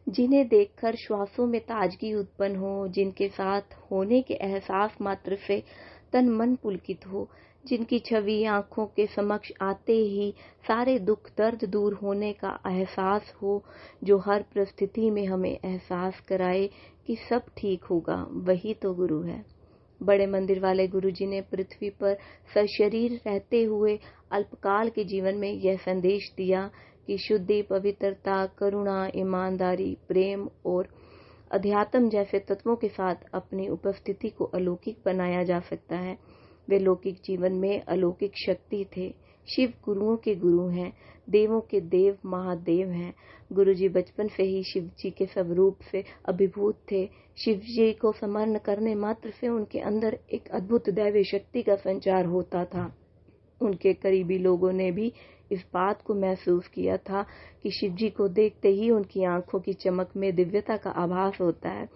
जिन्हें देखकर श्वासों में ताजगी उत्पन्न हो, जिनके साथ होने के एहसास मात्र से तन मन पुलकित हो, जिनकी छवि आंखों के समक्ष आते ही सारे दुख दर्द दूर होने का एहसास हो, जो हर परिस्थिति में हमें एहसास कराए कि सब ठीक होगा, वही तो गुरु है। बड़े मंदिर वाले गुरुजी ने पृथ्वी पर सशरीर रहते हुए अल्पकाल के जीवन में यह संदेश दिया कि शुद्धि, पवित्रता, करुणा, ईमानदारी, प्रेम और अध्यात्म जैसे तत्वों के साथ अपनी उपस्थिति को अलौकिक बनाया जा सकता है। वे लौकिक जीवन में अलौकिक शक्ति थे। शिव गुरुओं के गुरु हैं, देवों के देव महादेव हैं। गुरुजी बचपन से ही शिव जी के स्वरूप से अभिभूत थे। शिव जी को स्मरण करने मात्र से उनके अंदर एक अद्भुत दैवी शक्ति का संचार होता था। उनके करीबी लोगों ने भी इस बात को महसूस किया था कि शिव जी को देखते ही उनकी आंखों की चमक में दिव्यता का आभास होता है।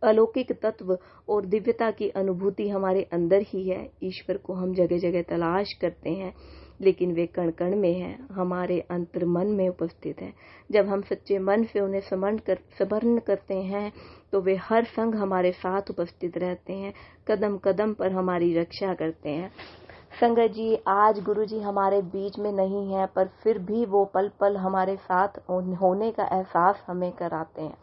अलौकिक तत्व और दिव्यता की अनुभूति हमारे अंदर ही है। ईश्वर को हम जगह जगह तलाश करते हैं, लेकिन वे कण कण में हैं, हमारे अंतर मन में उपस्थित हैं। जब हम सच्चे मन से उन्हें स्मरण करते हैं तो वे हर संग हमारे साथ उपस्थित रहते हैं, कदम कदम पर हमारी रक्षा करते हैं। संगत जी, आज गुरुजी हमारे बीच में नहीं है, पर फिर भी वो पल पल हमारे साथ होने का एहसास हमें कराते हैं।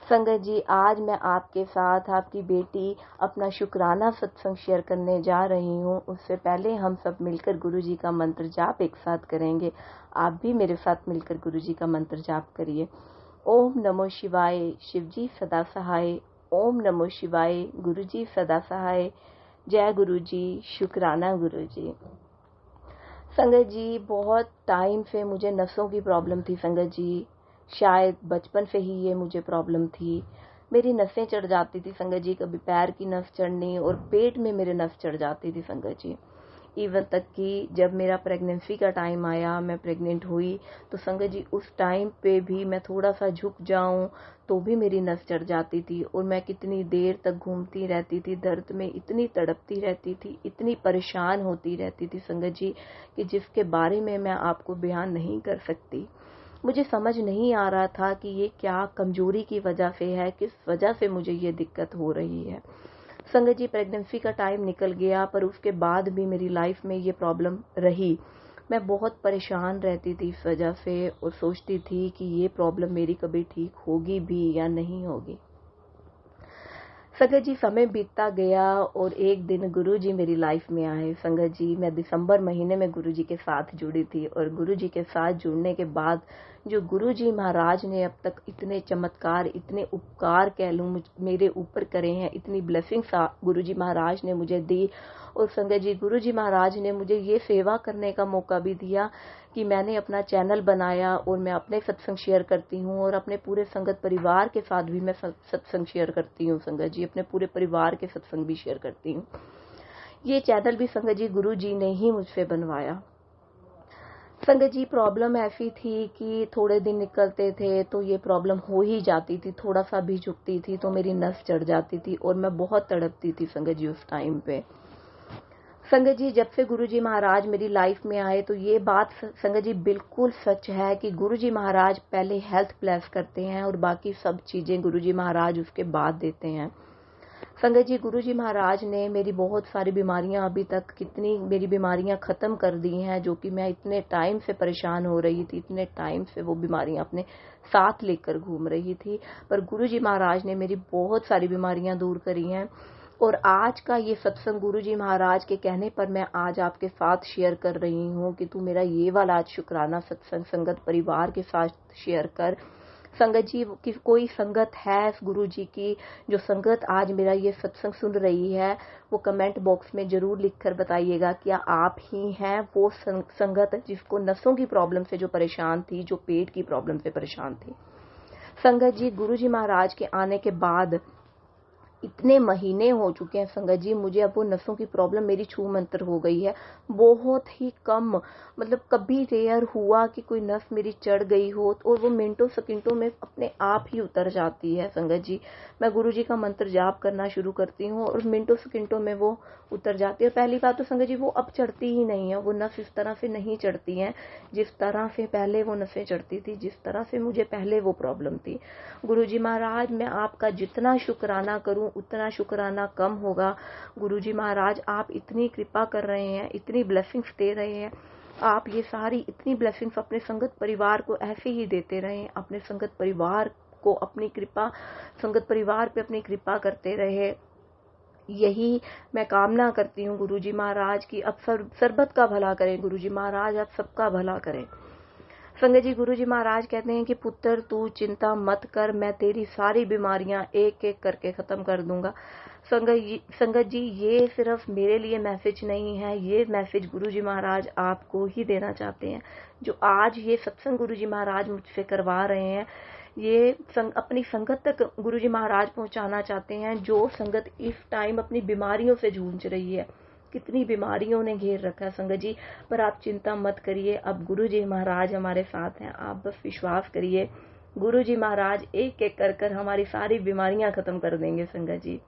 संगत जी, आज मैं आपके साथ आपकी बेटी अपना शुक्राना सत्संग शेयर करने जा रही हूँ। उससे पहले हम सब मिलकर गुरुजी का मंत्र जाप एक साथ करेंगे। आप भी मेरे साथ मिलकर गुरुजी का मंत्र जाप करिए। ओम नमो शिवाय, शिवजी सदा सहाय। ओम नमो शिवाय, गुरुजी सदा सहाय। जय गुरुजी, शुक्राना गुरुजी। संगत जी, बहुत टाइम से मुझे नसों की प्रॉब्लम थी। संगत जी, शायद बचपन से ही ये मुझे प्रॉब्लम थी। मेरी नसें चढ़ जाती थी संगत जी, कभी पैर की नस चढ़नी और पेट में मेरे नस चढ़ जाती थी संगत जी। इवन तक कि जब मेरा प्रेगनेंसी का टाइम आया, मैं प्रेग्नेंट हुई, तो संगत जी उस टाइम पे भी मैं थोड़ा सा झुक जाऊं तो भी मेरी नस चढ़ जाती थी और मैं कितनी देर तक घूमती रहती थी, दर्द में इतनी तड़पती रहती थी, इतनी परेशान होती रहती थी संगत जी, कि जिसके बारे में मैं आपको बयान नहीं कर सकती। मुझे समझ नहीं आ रहा था कि ये क्या कमजोरी की वजह से है, किस वजह से मुझे ये दिक्कत हो रही है। संगत जी, प्रेगनेंसी का टाइम निकल गया, पर उसके बाद भी मेरी लाइफ में ये प्रॉब्लम रही। मैं बहुत परेशान रहती थी इस वजह से और सोचती थी कि ये प्रॉब्लम मेरी कभी ठीक होगी भी या नहीं होगी। संगत जी, समय बीतता गया और एक दिन गुरुजी मेरी लाइफ में आए। संगत जी, मैं दिसंबर महीने में गुरुजी के साथ जुड़ी थी और गुरुजी के साथ जुड़ने के बाद जो गुरुजी महाराज ने अब तक इतने चमत्कार, इतने उपकार कह लूँ मेरे ऊपर करे हैं, इतनी ब्लेसिंग्स गुरुजी महाराज ने मुझे दी। और संगत जी, गुरुजी महाराज ने मुझे ये सेवा करने का मौका भी दिया कि मैंने अपना चैनल बनाया और मैं अपने सत्संग शेयर करती हूँ और अपने पूरे संगत परिवार के साथ भी मैं सत्संग शेयर करती हूँ। संगत जी, अपने पूरे परिवार के सत्संग भी शेयर करती हूँ। ये चैनल भी संगत जी गुरुजी ने ही मुझसे बनवाया। संगत जी, प्रॉब्लम ऐसी थी कि थोड़े दिन निकलते थे तो ये प्रॉब्लम हो ही जाती थी, थोड़ा सा भी झुकती थी तो मेरी नस चढ़ जाती थी और मैं बहुत तड़पती थी संगत जी उस टाइम पे। संगत जी, जब से गुरुजी महाराज मेरी लाइफ में आए तो ये बात संगत जी बिल्कुल सच है कि गुरुजी महाराज पहले हेल्थ ब्लेस करते हैं और बाकी सब चीजें गुरुजी महाराज उसके बाद देते हैं। संगत जी, गुरुजी महाराज ने मेरी बहुत सारी बीमारियां, अभी तक कितनी मेरी बीमारियां खत्म कर दी हैं, जो कि मैं इतने टाइम से परेशान हो रही थी, इतने टाइम से वो बीमारियां अपने साथ लेकर घूम रही थी, पर गुरुजी महाराज ने मेरी बहुत सारी बीमारियां दूर करी हैं। और आज का ये सत्संग गुरुजी महाराज के कहने पर मैं आज आपके साथ शेयर कर रही हूँ कि तू मेरा ये वाला आज शुक्राना सत्संग संगत परिवार के साथ शेयर कर। संगत जी, कि कोई संगत है गुरुजी की, जो संगत आज मेरा ये सत्संग सुन रही है, वो कमेंट बॉक्स में जरूर लिखकर बताइएगा क्या आप ही हैं वो संगत जिसको नसों की प्रॉब्लम से जो परेशान थी, जो पेट की प्रॉब्लम से परेशान थी। संगत जी, गुरुजी महाराज के आने के बाद इतने महीने हो चुके हैं संगत जी, मुझे अब वो नसों की प्रॉब्लम मेरी छू मंतर हो गई है। बहुत ही कम, मतलब कभी रेयर हुआ कि कोई नस मेरी चढ़ गई हो और वो मिनटों सेकंडों में अपने आप ही उतर जाती है संगत जी। मैं गुरु जी का मंत्र जाप करना शुरू करती हूँ और मिनटों सेकंडों में वो उतर जाती है। पहली बात तो संगत जी वो अब चढ़ती ही नहीं है, वो नस इस तरह से नहीं चढ़ती है जिस तरह से पहले वो नसें चढ़ती थी, जिस तरह से मुझे पहले वो प्रॉब्लम थी। गुरुजी महाराज मैं आपका जितना शुक्राना करूं उतना शुक्राना कम होगा। गुरुजी महाराज आप इतनी कृपा कर रहे हैं, इतनी ब्लेसिंग्स दे रहे हैं, आप ये सारी इतनी ब्लेसिंग्स अपने संगत परिवार को ऐसे ही देते रहे, अपने संगत परिवार को अपनी कृपा, संगत परिवार पे अपनी कृपा करते रहे। यही मैं कामना करती हूँ गुरुजी महाराज की अब सरबत का भला करें, गुरुजी महाराज आप सबका भला करें। संगत जी गुरु जी महाराज कहते हैं कि पुत्र तू चिंता मत कर, मैं तेरी सारी बीमारियां एक एक करके खत्म कर दूंगा। संगत जी ये सिर्फ मेरे लिए मैसेज नहीं है, ये मैसेज गुरु जी महाराज आपको ही देना चाहते हैं। जो आज ये सत्संग गुरु जी महाराज मुझसे करवा रहे हैं, ये अपनी संगत तक गुरु जी महाराज पहुंचाना चाहते हैं, जो संगत इस टाइम अपनी बीमारियों से जूझ रही है। कितनी बीमारियों ने घेर रखा है संगत जी, पर आप चिंता मत करिए, अब गुरु जी महाराज हमारे साथ हैं, आप बस विश्वास करिए। गुरु जी महाराज एक एक कर कर हमारी सारी बीमारियां खत्म कर देंगे संगत जी।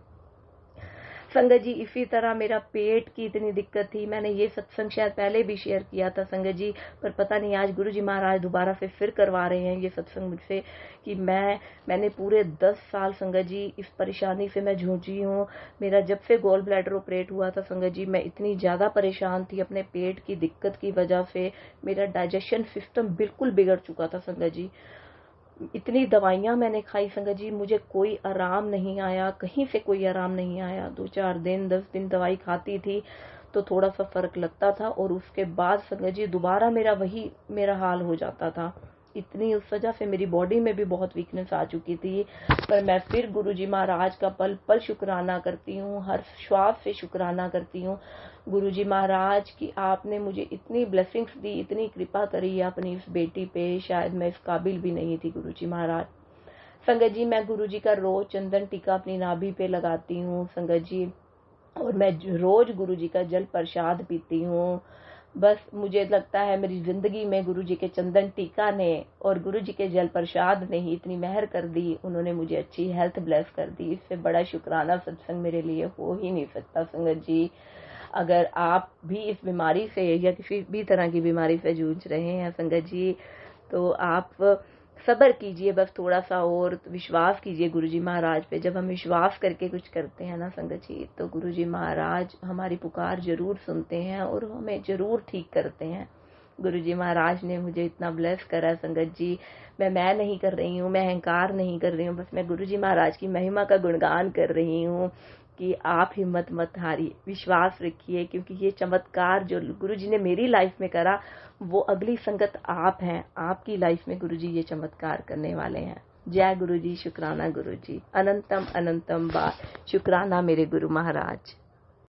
संगत जी इसी तरह मेरा पेट की इतनी दिक्कत थी, मैंने ये सत्संग शायद पहले भी शेयर किया था संगत जी, पर पता नहीं आज गुरु जी महाराज दोबारा से फिर करवा रहे हैं ये सत्संग मुझसे कि मैंने पूरे 10 साल संगत जी इस परेशानी से मैं जूझी हूँ। मेरा जब से गॉल ब्लैडर ऑपरेट हुआ था संगत जी, मैं इतनी ज्यादा परेशान थी अपने पेट की दिक्कत की वजह से, मेरा डाइजेशन सिस्टम बिल्कुल बिगड़ चुका था संगत जी। इतनी दवाइयां मैंने खाई संगत जी, मुझे कोई आराम नहीं आया, कहीं से कोई आराम नहीं आया। 2-4 दिन 10 दिन दवाई खाती थी तो थोड़ा सा फर्क लगता था और उसके बाद संगत जी दोबारा मेरा हाल हो जाता था। इतनी उस वजह से मेरी बॉडी में भी बहुत वीकनेस आ चुकी थी, पर मैं फिर गुरु जी महाराज का पल पल शुक्राना करती हूँ, हर श्वास से शुक्राना करती हूँ गुरु जी महाराज की आपने मुझे इतनी ब्लेसिंग्स दी, इतनी कृपा करी अपनी उस बेटी पे, शायद मैं इस काबिल भी नहीं थी गुरु जी महाराज। संगत जी मैं गुरु जी का रोज चंदन टीका अपनी नाभि पे लगाती हूँ संगत जी, और मैं रोज गुरु जी का जल प्रसाद पीती हूँ। बस मुझे लगता है मेरी जिंदगी में गुरु जी के चंदन टीका ने और गुरु जी के जल प्रसाद ने ही इतनी मेहर कर दी, उन्होंने मुझे अच्छी हेल्थ ब्लेस कर दी। इससे बड़ा शुक्राना सत्संग मेरे लिए हो ही नहीं सकता संगत जी। अगर आप भी इस बीमारी से या किसी भी तरह की बीमारी से जूझ रहे हैं संगत जी, तो आप सब्र कीजिए, बस थोड़ा सा और विश्वास कीजिए गुरु जी महाराज पे। जब हम विश्वास करके कुछ करते हैं ना संगत जी, तो गुरु जी महाराज हमारी पुकार जरूर सुनते हैं और हमें जरूर ठीक करते हैं। गुरु जी महाराज ने मुझे इतना ब्लेस करा संगत जी, मैं नहीं कर रही हूँ, मैं अहंकार नहीं कर रही हूँ, बस मैं गुरु जी महाराज की महिमा का गुणगान कर रही हूँ कि आप हिम्मत मत हारिए, विश्वास रखिए, क्योंकि ये चमत्कार जो गुरु जी ने मेरी लाइफ में करा, वो अगली संगत आप हैं, आपकी लाइफ में गुरु जी ये चमत्कार करने वाले हैं। जय गुरु जी, शुक्राना गुरु जी, अनंतम अनंतम बार शुक्राना मेरे गुरु महाराज।